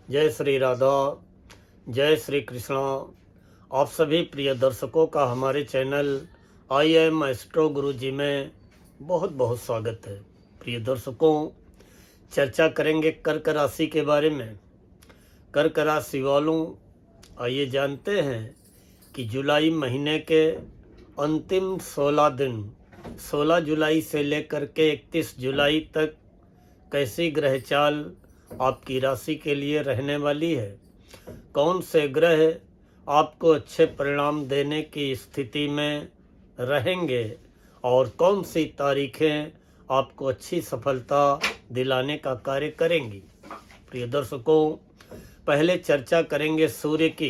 जय श्री राधा, जय श्री कृष्णा। आप सभी प्रिय दर्शकों का हमारे चैनल आई एम एस्ट्रो गुरु जी में बहुत बहुत स्वागत है। प्रिय दर्शकों, चर्चा करेंगे कर्क राशि के बारे में। कर्क राशि वालों, आइए जानते हैं कि जुलाई महीने के अंतिम 16 दिन 16 जुलाई से लेकर के 31 जुलाई तक कैसी ग्रह चाल आपकी राशि के लिए रहने वाली है। कौन से ग्रह आपको अच्छे परिणाम देने की स्थिति में रहेंगे और कौन सी तारीखें आपको अच्छी सफलता दिलाने का कार्य करेंगी। प्रिय दर्शकों, पहले चर्चा करेंगे सूर्य की।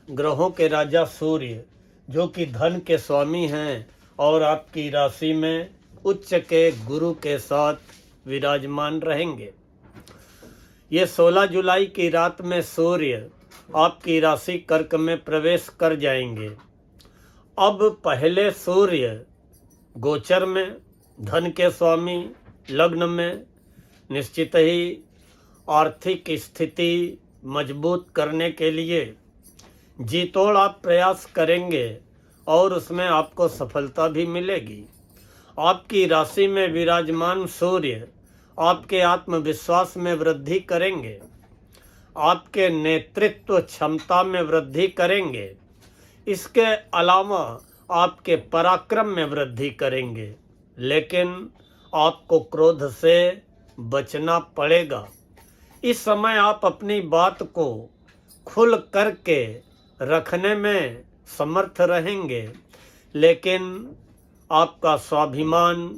ग्रहों के राजा सूर्य, जो कि धन के स्वामी हैं और आपकी राशि में उच्च के गुरु के साथ विराजमान रहेंगे। ये 16 जुलाई की रात में सूर्य आपकी राशि कर्क में प्रवेश कर जाएंगे। अब पहले सूर्य गोचर में धन के स्वामी लग्न में निश्चित ही आर्थिक स्थिति मजबूत करने के लिए जी तोड़ आप प्रयास करेंगे और उसमें आपको सफलता भी मिलेगी। आपकी राशि में विराजमान सूर्य आपके आत्मविश्वास में वृद्धि करेंगे, आपके नेतृत्व क्षमता में वृद्धि करेंगे। इसके अलावा आपके पराक्रम में वृद्धि करेंगे, लेकिन आपको क्रोध से बचना पड़ेगा। इस समय आप अपनी बात को खुल करके रखने में समर्थ रहेंगे, लेकिन आपका स्वाभिमान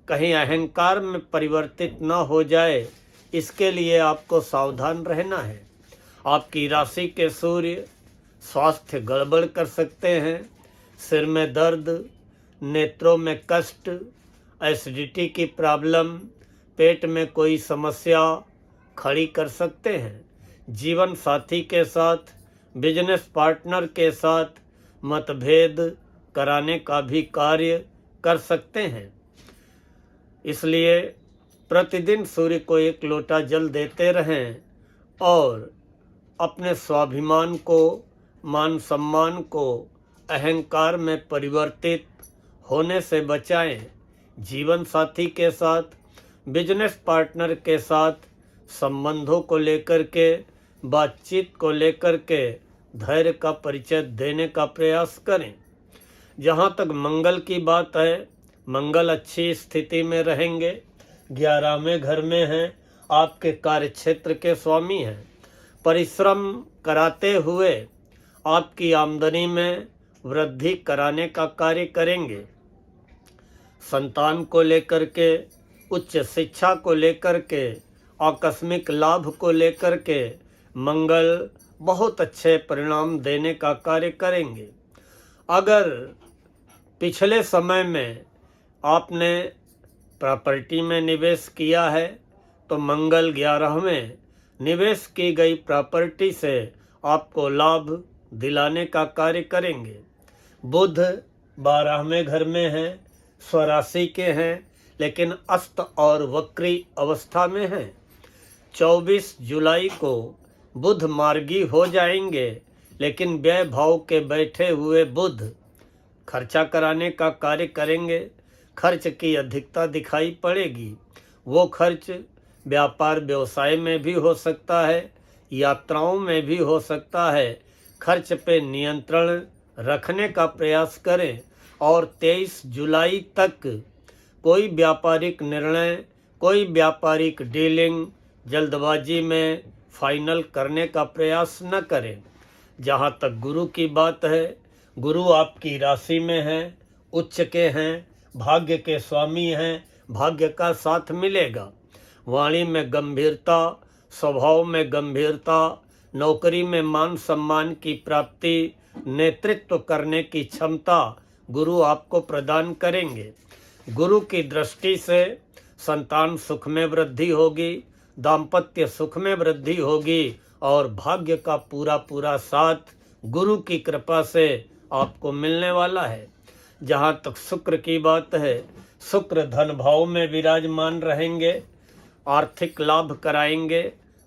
कहीं अहंकार में परिवर्तित न हो जाए, इसके लिए आपको सावधान रहना है। आपकी राशि के सूर्य स्वास्थ्य गड़बड़ कर सकते हैं। सिर में दर्द, नेत्रों में कष्ट, एसिडिटी की प्रॉब्लम, पेट में कोई समस्या खड़ी कर सकते हैं। जीवन साथी के साथ, बिजनेस पार्टनर के साथ मतभेद कराने का भी कार्य कर सकते हैं। इसलिए प्रतिदिन सूर्य को 1 लोटा जल देते रहें और अपने स्वाभिमान को, मान सम्मान को अहंकार में परिवर्तित होने से बचाएं। जीवन साथी के साथ, बिजनेस पार्टनर के साथ संबंधों को लेकर के, बातचीत को लेकर के धैर्य का परिचय देने का प्रयास करें। जहाँ तक मंगल की बात है, मंगल अच्छी स्थिति में रहेंगे। 11वें घर में हैं, आपके कार्य क्षेत्र के स्वामी हैं। परिश्रम कराते हुए आपकी आमदनी में वृद्धि कराने का कार्य करेंगे। संतान को लेकर के, उच्च शिक्षा को लेकर के, आकस्मिक लाभ को लेकर के मंगल बहुत अच्छे परिणाम देने का कार्य करेंगे। अगर पिछले समय में आपने प्रॉपर्टी में निवेश किया है तो मंगल 11वें निवेश की गई प्रॉपर्टी से आपको लाभ दिलाने का कार्य करेंगे। बुध 12वें घर में हैं, स्वराशि के हैं, लेकिन अस्त और वक्री अवस्था में हैं। 24 जुलाई को बुध मार्गी हो जाएंगे, लेकिन व्यय भाव के बैठे हुए बुध खर्चा कराने का कार्य करेंगे। खर्च की अधिकता दिखाई पड़ेगी। वो खर्च व्यापार व्यवसाय में भी हो सकता है, यात्राओं में भी हो सकता है। खर्च पे नियंत्रण रखने का प्रयास करें और 23 जुलाई तक कोई व्यापारिक निर्णय, कोई व्यापारिक डीलिंग जल्दबाजी में फाइनल करने का प्रयास न करें। जहाँ तक गुरु की बात है, गुरु आपकी राशि में हैं, उच्च के हैं, भाग्य के स्वामी हैं, भाग्य का साथ मिलेगा। वाणी में गंभीरता, स्वभाव में गंभीरता, नौकरी में मान सम्मान की प्राप्ति, नेतृत्व करने की क्षमता गुरु आपको प्रदान करेंगे। गुरु की दृष्टि से संतान सुख में वृद्धि होगी, दाम्पत्य सुख में वृद्धि होगी और भाग्य का पूरा साथ गुरु की कृपा से आपको मिलने वाला है। जहाँ तक शुक्र की बात है, शुक्र धन भाव में विराजमान रहेंगे, आर्थिक लाभ कराएंगे,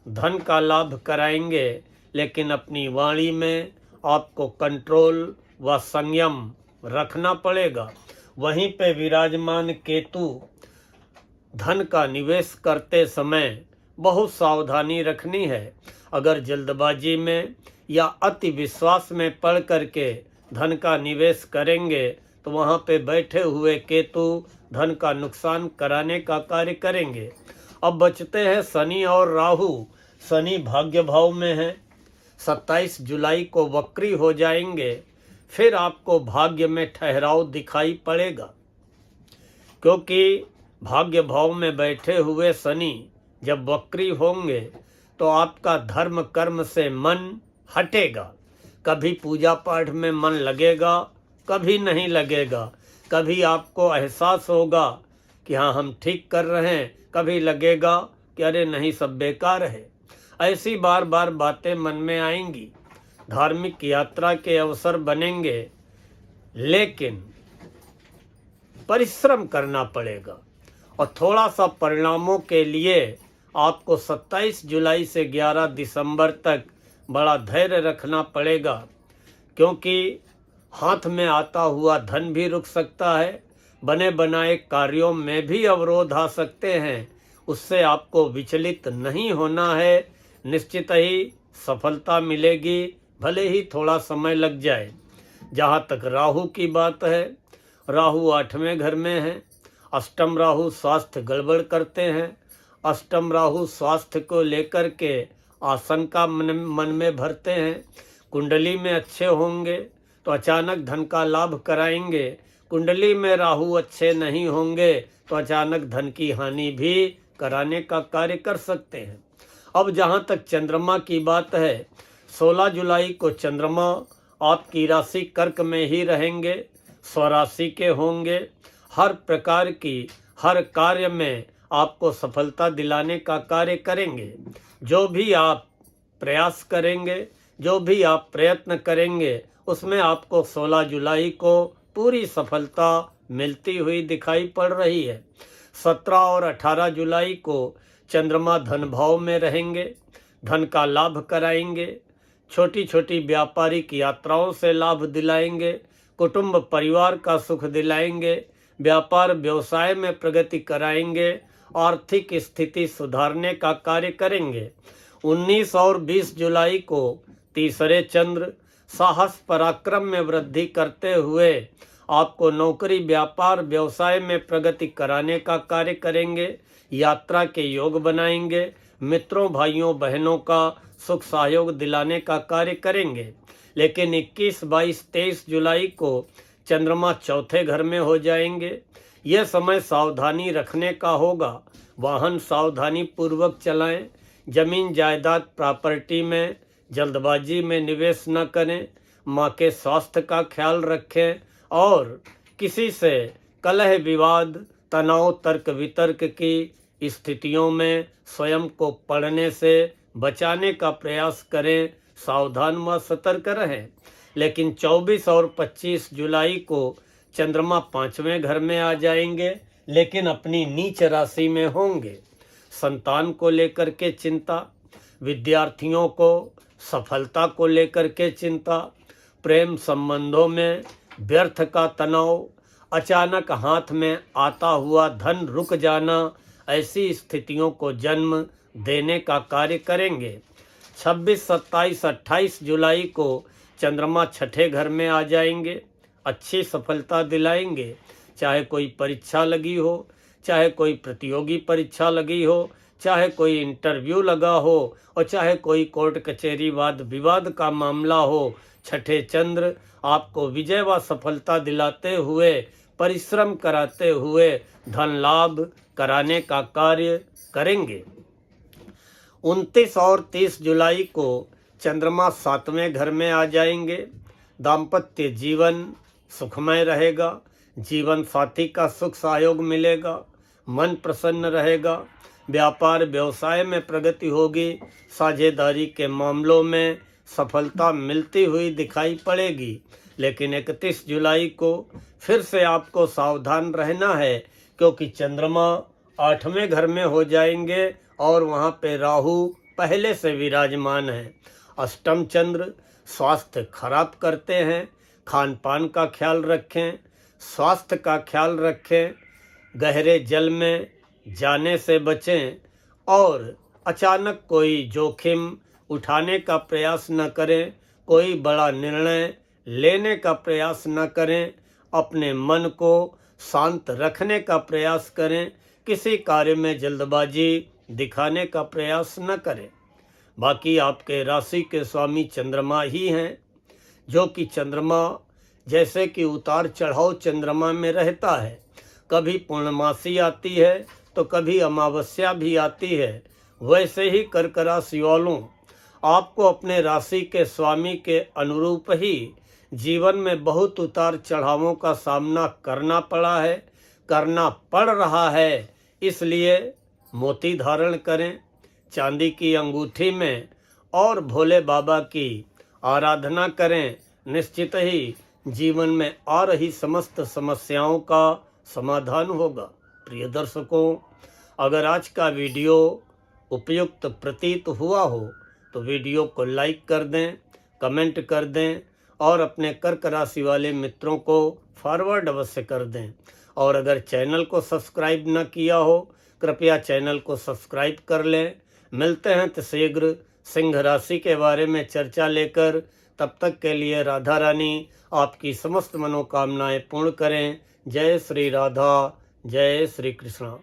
धन का लाभ कराएंगे, लेकिन अपनी वाणी में आपको कंट्रोल व संयम रखना पड़ेगा। वहीं पे विराजमान केतु धन का निवेश करते समय बहुत सावधानी रखनी है। अगर जल्दबाजी में या अति विश्वास में पड़ करके धन का निवेश करेंगे तो वहाँ पे बैठे हुए केतु धन का नुकसान कराने का कार्य करेंगे। अब बचते हैं शनि और राहु। शनि भाग्य भाव में है, 27 जुलाई को वक्री हो जाएंगे। फिर आपको भाग्य में ठहराव दिखाई पड़ेगा, क्योंकि भाग्य भाव में बैठे हुए शनि जब वक्री होंगे तो आपका धर्म कर्म से मन हटेगा। कभी पूजा पाठ में मन लगेगा, कभी नहीं लगेगा। कभी आपको एहसास होगा कि हाँ हम ठीक कर रहे हैं, कभी लगेगा कि अरे नहीं सब बेकार है। ऐसी बार बार बातें मन में आएंगी। धार्मिक यात्रा के अवसर बनेंगे, लेकिन परिश्रम करना पड़ेगा और थोड़ा सा परिणामों के लिए आपको 27 जुलाई से 11 दिसंबर तक बड़ा धैर्य रखना पड़ेगा, क्योंकि हाथ में आता हुआ धन भी रुक सकता है। बने बनाए कार्यों में भी अवरोध आ सकते हैं। उससे आपको विचलित नहीं होना है। निश्चित ही सफलता मिलेगी, भले ही थोड़ा समय लग जाए। जहाँ तक राहु की बात है, राहु 8वें घर में है। अष्टम राहु स्वास्थ्य गड़बड़ करते हैं। अष्टम राहु स्वास्थ्य को लेकर के आशंका मन में भरते हैं। कुंडली में अच्छे होंगे तो अचानक धन का लाभ कराएंगे। कुंडली में राहु अच्छे नहीं होंगे तो अचानक धन की हानि भी कराने का कार्य कर सकते हैं। अब जहाँ तक चंद्रमा की बात है, 16 जुलाई को चंद्रमा आपकी राशि कर्क में ही रहेंगे, स्वराशि के होंगे। हर प्रकार की हर कार्य में आपको सफलता दिलाने का कार्य करेंगे। जो भी आप प्रयास करेंगे, जो भी आप प्रयत्न करेंगे, उसमें आपको 16 जुलाई को पूरी सफलता मिलती हुई दिखाई पड़ रही है। 17 और 18 जुलाई को चंद्रमा धन भाव में रहेंगे, धन का लाभ कराएंगे। छोटी छोटी व्यापारिक यात्राओं से लाभ दिलाएंगे, कुटुंब परिवार का सुख दिलाएंगे, व्यापार व्यवसाय में प्रगति कराएंगे, आर्थिक स्थिति सुधारने का कार्य करेंगे। 19 और 20 जुलाई को तीसरे चंद्र साहस पराक्रम में वृद्धि करते हुए आपको नौकरी व्यापार व्यवसाय में प्रगति कराने का कार्य करेंगे। यात्रा के योग बनाएंगे, मित्रों भाइयों बहनों का सुख सहयोग दिलाने का कार्य करेंगे। लेकिन 21, 22, 23 जुलाई को चंद्रमा चौथे घर में हो जाएंगे। यह समय सावधानी रखने का होगा। वाहन सावधानी पूर्वक चलाएं। जमीन जायदाद प्रॉपर्टी में जल्दबाजी में निवेश न करें। माँ के स्वास्थ्य का ख्याल रखें और किसी से कलह विवाद तनाव तर्क वितर्क की स्थितियों में स्वयं को पड़ने से बचाने का प्रयास करें। सावधान व सतर्क रहें। लेकिन 24 और 25 जुलाई को चंद्रमा 5वें घर में आ जाएंगे, लेकिन अपनी नीच राशि में होंगे। संतान को लेकर के चिंता, विद्यार्थियों को सफलता को लेकर के चिंता, प्रेम संबंधों में व्यर्थ का तनाव, अचानक हाथ में आता हुआ धन रुक जाना, ऐसी स्थितियों को जन्म देने का कार्य करेंगे। 26, 27, 28 जुलाई को चंद्रमा छठे घर में आ जाएंगे, अच्छी सफलता दिलाएंगे। चाहे कोई परीक्षा लगी हो, चाहे कोई प्रतियोगी परीक्षा लगी हो, चाहे कोई इंटरव्यू लगा हो और चाहे कोई कोर्ट कचहरी वाद विवाद का मामला हो, छठे चंद्र आपको विजय व सफलता दिलाते हुए परिश्रम कराते हुए धन लाभ कराने का कार्य करेंगे। 29 और 30 जुलाई को चंद्रमा 7वें घर में आ जाएंगे। दाम्पत्य जीवन सुखमय रहेगा, जीवन साथी का सुख सहयोग मिलेगा, मन प्रसन्न रहेगा, व्यापार व्यवसाय में प्रगति होगी, साझेदारी के मामलों में सफलता मिलती हुई दिखाई पड़ेगी। लेकिन 31 जुलाई को फिर से आपको सावधान रहना है, क्योंकि चंद्रमा 8वें घर में हो जाएंगे और वहाँ पे राहु पहले से विराजमान है। अष्टम चंद्र स्वास्थ्य खराब करते हैं। खान पान का ख्याल रखें, स्वास्थ्य का ख्याल रखें, गहरे जल में जाने से बचें और अचानक कोई जोखिम उठाने का प्रयास न करें, कोई बड़ा निर्णय लेने का प्रयास न करें। अपने मन को शांत रखने का प्रयास करें, किसी कार्य में जल्दबाजी दिखाने का प्रयास न करें। बाकी आपके राशि के स्वामी चंद्रमा ही हैं, जो कि चंद्रमा जैसे कि उतार चढ़ाव चंद्रमा में रहता है। कभी पूर्णमासी आती है तो कभी अमावस्या भी आती है। वैसे ही कर्क राशि वालों, आपको अपने राशि के स्वामी के अनुरूप ही जीवन में बहुत उतार चढ़ावों का सामना करना पड़ा है, करना पड़ रहा है। इसलिए मोती धारण करें, चांदी की अंगूठी में, और भोले बाबा की आराधना करें। निश्चित ही जीवन में आ रही समस्त समस्याओं का समाधान होगा। प्रिय दर्शकों, अगर आज का वीडियो उपयुक्त प्रतीत हुआ हो तो वीडियो को लाइक कर दें, कमेंट कर दें और अपने कर्क राशि वाले मित्रों को फॉरवर्ड अवश्य कर दें। और अगर चैनल को सब्सक्राइब न किया हो, कृपया चैनल को सब्सक्राइब कर लें। मिलते हैं तो शीघ्र सिंह राशि के बारे में चर्चा लेकर। तब तक के लिए राधा रानी आपकी समस्त मनोकामनाएं पूर्ण करें। जय श्री राधा, जय श्री कृष्ण।